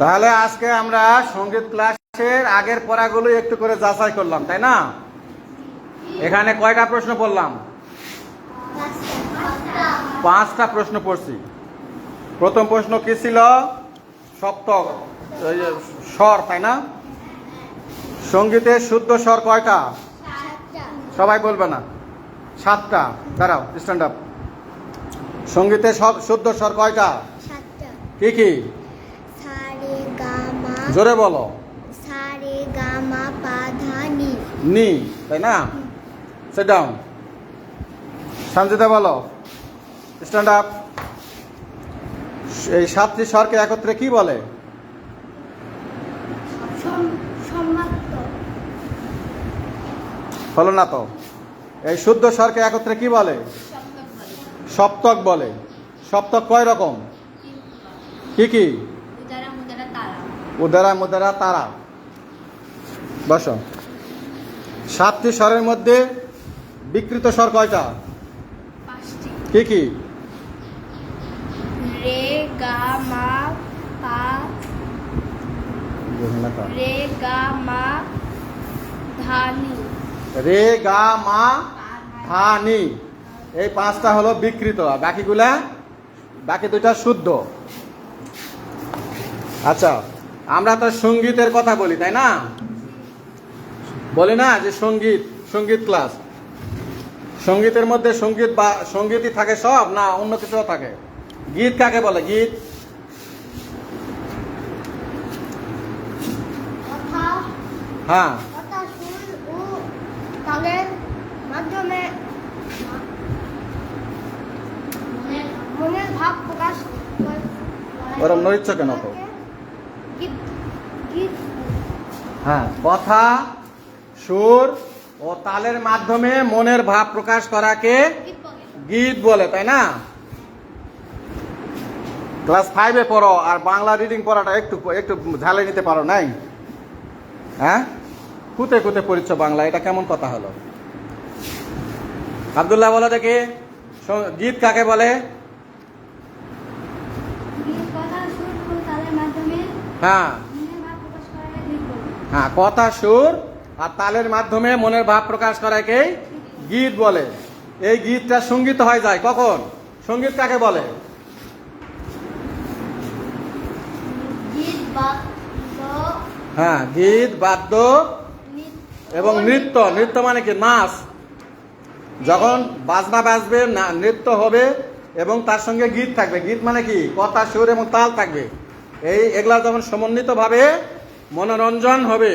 তাহলে আজকে আমরা সঙ্গীত ক্লাসের আগের পড়াগুলো একটু করে যাচাই করলাম, তাই না? এখানে কয়টা প্রশ্ন পড়লাম? 5টা প্রশ্ন পড়ছি। প্রথম প্রশ্ন কি ছিল? সপ্তক স্বর, তাই না? সঙ্গীতের শুদ্ধ স্বর কয়টা? সবাই বলবে না। 7টা। দাঁড়াও, স্ট্যান্ড আপ। সঙ্গীতের শুদ্ধ স্বর কয়টা? কি কি? জোরে বলো। সা রে গা মা পা ধা নি। নি, তাই না? Sit down. সঞ্জিতা বলো, স্ট্যান্ড আপ। এই 7টি স্বরকে একত্রে কি বলে? হলো না তো। এই শুদ্ধ স্বরকে একত্রে কি বলে? সপ্তক বলে। সপ্তক কয় রকম? কি কি? উদারা মুদারা তারা। বসো। 7টি স্বরের মধ্যে বিকৃত স্বর কয়টা? কি কি? রে গা মা পা রে গা মা ধা নি। রে গা মা ধা নি, এই 5টা হলো বিকৃত, আর বাকি 2টা শুদ্ধ। আচ্ছা, আমরা তো সঙ্গীতের কথা বলি, তাই না? বলি না যে সঙ্গীত ক্লাস। সঙ্গীতের মধ্যে সঙ্গীতই থাকে সব, না অন্য কিছুও থাকে? গীত কাকে বলে? গীত হ্যাঁ, তালের মাধ্যমে মনের ভাব প্রকাশ ওরম নড়িচ্ছ কেন তো? হ্যাঁ, কথা, সুর ও তালের মাধ্যমে মনের ভাব প্রকাশ করাকে গীত বলে, তাই না? ক্লাস 5-এ পড়ো, আর বাংলা রিডিং পড়াটা একটু ঝালে নিতে পারো নাই? হ্যাঁ, কুতে কুতে পড়িচ্ছ বাংলা, এটা কেমন কথা হলো? আব্দুল্লাহ বলো দেখি, গীত কাকে বলে? হ্যাঁ হ্যাঁ, কথা, সুর আর তালের মাধ্যমে মনের ভাব প্রকাশ করাকে গীত বলে। এই গীতটা সঙ্গীত হয়ে যায় কখন? সঙ্গীত কাকে বলে? হ্যাঁ, গীত, বাদ্য এবং নৃত্য। নৃত্য মানে কি? নাচ। যখন বাজনা বাজবে, নৃত্য হবে এবং তার সঙ্গে গীত থাকবে। গীত মানে কি? কথা, সুর এবং তাল থাকবে। এগুলা যখন সমন্বিতভাবে মনোরঞ্জন হবে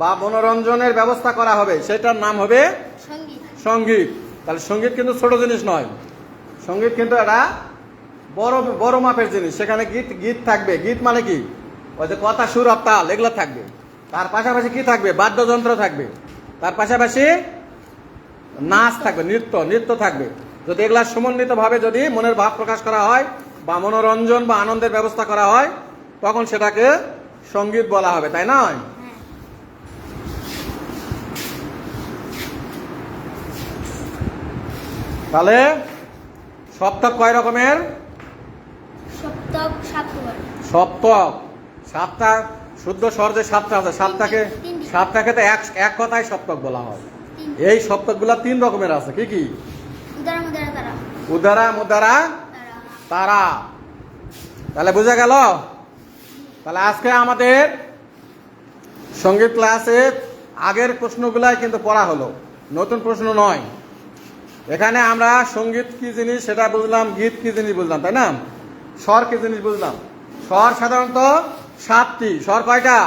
বা মনোরঞ্জনের ব্যবস্থা করা হবে, সেটার নাম হবে সঙ্গীত। তাহলে সঙ্গীত কিন্তু ছোট জিনিস নয়। সঙ্গীত কিন্তু একটা বড় মাপের জিনিস। সেখানে গীত থাকবে। গীত মানে কি? ওই যে কথা, সুর আর তাল, এগুলো থাকবে। তার পাশাপাশি কি থাকবে? বাদ্যযন্ত্র থাকবে। তার পাশাপাশি নাচ থাকবে, নৃত্য থাকবে। যদি এগুলা সমন্বিতভাবে যদি মনের ভাব প্রকাশ করা হয় বা মনোরঞ্জন বা আনন্দের ব্যবস্থা করা হয়, তখন সেটাকে সঙ্গীত বলা হবে, তাই নয়? তাহলে সপ্তক কয় রকমের? সপ্তক 7টা। শুদ্ধ স্বর যে 7টা আছে, 7টাকে তো এক কথায় সপ্তক বলা হয়। এই সপ্তকগুলা 3 রকমের আছে। কি কি? উদারা মুদারা তারা। তাহলে বুঝা গেল? তাহলে আজকে আমাদের সঙ্গীত ক্লাসে আগের প্রশ্নগুলাই কিন্তু পড়া হলো, নতুন প্রশ্ন নয়। এখানে আমরা সঙ্গীত কি জিনিস সেটা বুঝলাম, গীত কি জিনিস বুঝলাম, তাই না? স্বর কি জিনিস বুঝলাম। স্বর সাধারণত 7টি। স্বর কয়টা?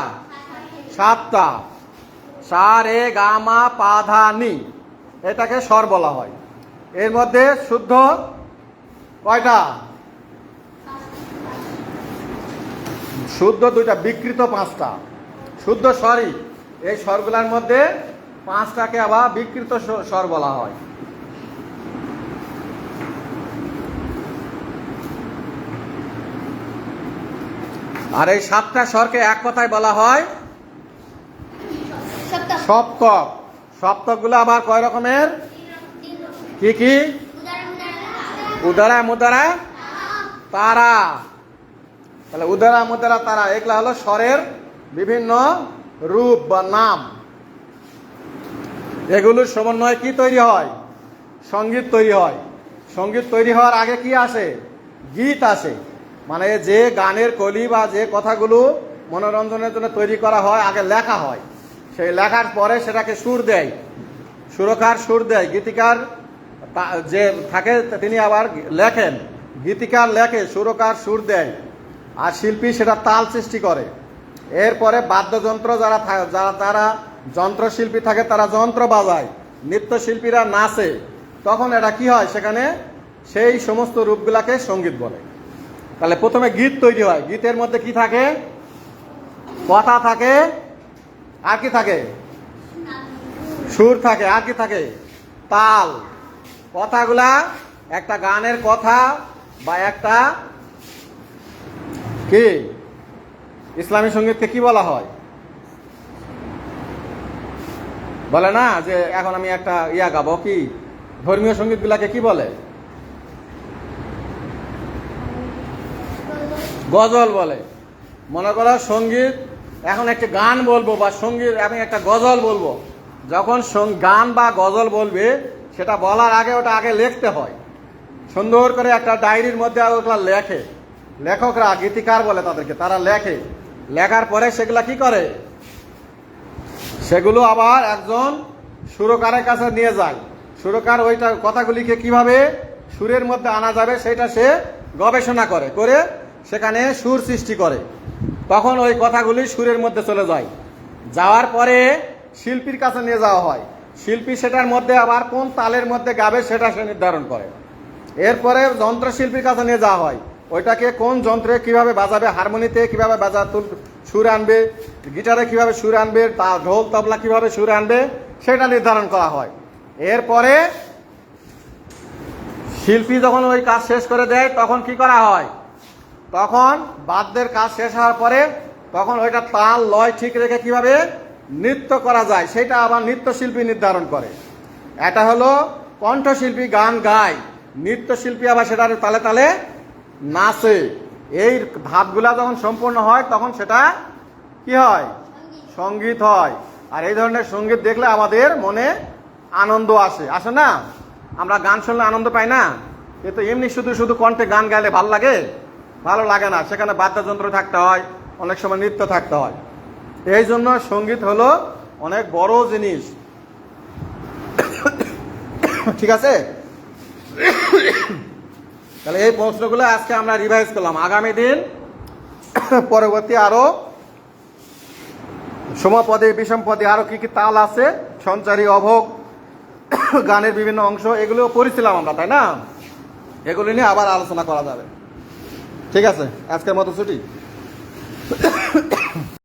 7টা। সা রে গা মা পা ধা নি, এটাকে স্বর বলা হয়। এর মধ্যে শুদ্ধ কয়টা? শুদ্ধ 2টা, বিকৃত 5টা। শুদ্ধ স্বরই। এই স্বরগুলোর মধ্যে 5টাকে আবার বিকৃত স্বর বলা হয়। আর এই 7টা স্বরকে এক কথায় বলা হয় সপ্তক। সপ্তকগুলো আবার কয় রকমের? কি কি? উদারা মুদারা তারা। তাহলে উদারা মুদারা তারা এগুলা হলো স্বরের বিভিন্ন রূপ বা নাম। এগুলোর সমন্বয়ে কি তৈরি হয়? সঙ্গীত তৈরি হয়। সঙ্গীত তৈরি হওয়ার আগে কি আসে? গীত আসে। মানে যে গানের কলি বা যে কথাগুলো মনোরঞ্জনের জন্য তৈরি করা হয় আগে লেখা হয়, সেই লেখার পরে সেটাকে সুর দেয়, সুরকার সুর দেয়, গীতিকার যে থাকে তিনি আবার লেখেন, গীতিকার লেখে, সুরকার সুর দেয়, আর শিল্পী সেটা তাল সৃষ্টি করে। এরপরে বাদ্যযন্ত্র যারা তারা যন্ত্রশিল্পী থাকে তারা যন্ত্র বাজায়, নৃত্যশিল্পীরা নাচে। তখন এটা কি হয়? সেখানে সেই সমস্ত রূপগুলাকে সঙ্গীত বলে। তাহলে প্রথমে গীত তৈরি হয়। গীতের মধ্যে কি থাকে? কথা থাকে, আর কি থাকে? সুর থাকে, আর কি থাকে? তাল। কথাগুলা একটা গানের কথা বা একটা কি ইসলামী সঙ্গীতকে কি বলা হয়? বলে না যে এখন আমি একটা গাবো, কি ধর্মীয় সঙ্গীত গুলাকে কি বলে? গজল বলে। মনে করো সঙ্গীত, এখন একটা গান বলবো বা সঙ্গীত আমি একটা গজল বলবো, যখন গান বা গজল বলবে সেটা বলার আগে ওটা আগে লিখতে হয়, সুন্দর করে একটা ডায়েরির মধ্যে ওগুলা লেখে। লেখকরা, গীতিকার বলে তাদেরকে, তারা লেখে। লেখার পরে সেগুলা কি করে? সেগুলো আবার একজন সুরকারের কাছে নিয়ে যায়। সুরকার ওইটা কথাগুলিকে কিভাবে সুরের মধ্যে আনা যাবে সেটা সে গবেষণা করে, করে সেখানে সুর সৃষ্টি করে। তখন ওই কথাগুলি সুরের মধ্যে চলে যায়। যাওয়ার পরে শিল্পীর কাছে নিয়ে যাওয়া হয়। শিল্পী সেটার মধ্যে আবার কোন তালের মধ্যে গাবে সেটা সে নির্ধারণ করে। এরপরে যন্ত্রশিল্পীর কাছে নিয়ে যাওয়া হয়, ওইটাকে কোন যন্ত্রে কিভাবে বাজাবে, হারমোনিতে কিভাবে সুর আনবে, গিটারে কিভাবে সুর আনবে, ঢোল তবলা কিভাবে সুর আনবে সেটা নির্ধারণ করা হয়। এরপরে শিল্পী যখন ওই কাজ শেষ করে দেয় তখন কি করা হয়? তখন বাদ্যের কাজ শেষ হওয়ার পরে তখন ওইটা তাল লয় ঠিক রেখে কিভাবে নৃত্য করা যায় সেটা আবার নৃত্যশিল্পী নির্ধারণ করে। এটা হলো কণ্ঠশিল্পী গান গায়, নৃত্যশিল্পী আবার সেটার তালে তালে নাচে। এই ধাপগুলা যখন সম্পূর্ণ হয় তখন সেটা কি হয়? সঙ্গীত হয়। আর এই ধরনের সঙ্গীত দেখলে আমাদের মনে আনন্দ আসে, আসে না? আমরা গান শুনলে আনন্দ পাই না? কিন্তু এমনি শুধু শুধু কণ্ঠে গান গাইলে ভালো লাগে? ভালো লাগে না। সেখানে বাদ্যযন্ত্র থাকতে হয়, অনেক সময় নৃত্য থাকতে হয়। এই জন্য সঙ্গীত হলো অনেক বড় জিনিস। ঠিক আছে? তাহলে এই প্রশ্নগুলো আজকে আমরা রিভাইজ করলাম। আগামী দিন পরবর্তী আরো সমপদে, বিষমপদে আরো কি কি তাল আছে, সঞ্চারী, অভোগ, গানের বিভিন্ন অংশ, এগুলো পড়েছিলাম আমরা, তাই না? এগুলো নিয়ে আবার আলোচনা করা যাবে। ঠিক আছে, আজকের মতো ছুটি।